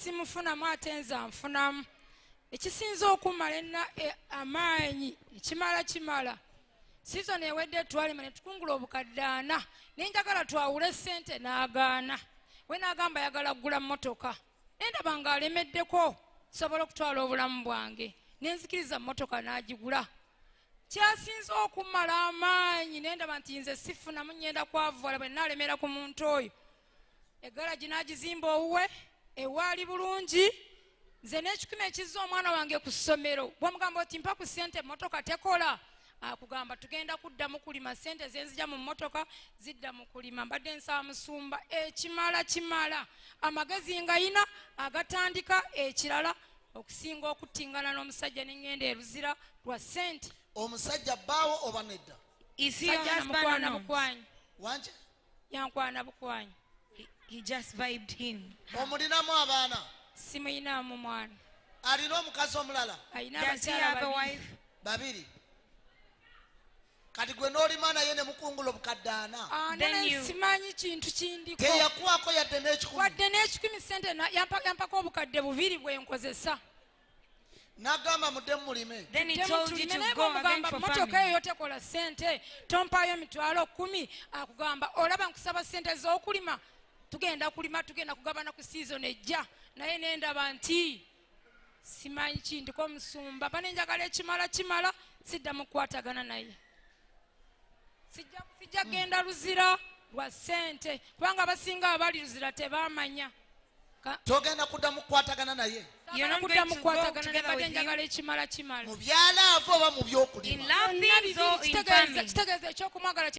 simufunamu ate nze anfunamu. Ekisinza okumala amaanyi kimala sizoni ewedde twalima ne tukungula obukadde 4 nenjagala twawule ssente n'agaana. We n'agamba ayagala kugula mmotoka nendaba ng'alemeddeko sobola okutwala obulamu bwange nenzikiriza mmotoka n'agigula. Kyasinza okumala amaanyi nendaba nti nze sifunamu ngenda kwavuwala bwe naalemera ku muntu oyo. Eggalagi n'agizimba owuwe ewaali bulungi. Nze n'ekikumi ekizza omwana wange ku ssomero bw'omugamba oti mpa ku ssente emmotoka tekola akugamba tugenda kuddamu kulima ssente zenzija mu mmotoka zidda mu kulima. Mbadde nsaba musumba kimala amagezi ngayina agatandika ekirala okusinga okuttingana n'omusajja n'engenda eruzira lwa ssente. Omusajja bbaawo oba nedda? Is he your husband or not? Wanje? Yankwana Bukwanyi. He just vibed him. Omulinamu abaana? Simuyinaamu mwana. Alina omukazi omulala? Does he have a wife? Babiri. Kati gwe n'olima naye ne mukungula obukadde 4. Simanyi kintu kindiko. Teyakuwako yadde n'ekikumi? Wadde n'ekikumi ssente yampako obukadde 2 bwe nkozesa. N'agamba mudde mulime. Then he told you to go again for mmotoka farming. eyo tekola ssente tompaayo mitwalo 10 akugamba olaba nkusaba ssente z'okulima tugenda kulima tugenda kugabana ku season ejja naye nendaba nti simanyi kindiko musumba banenjagala ekimala siddamu kukwatagana naye. Sijja genda luzira lwa ssente kubanga abasinga abali luzira tebamanya. Togenda kuddamu kukwatagana naye? You're not going to go together with him? Mu byalaavu oba mu byokulima? In love things or in farming? Kitegeeza ekyokumwagala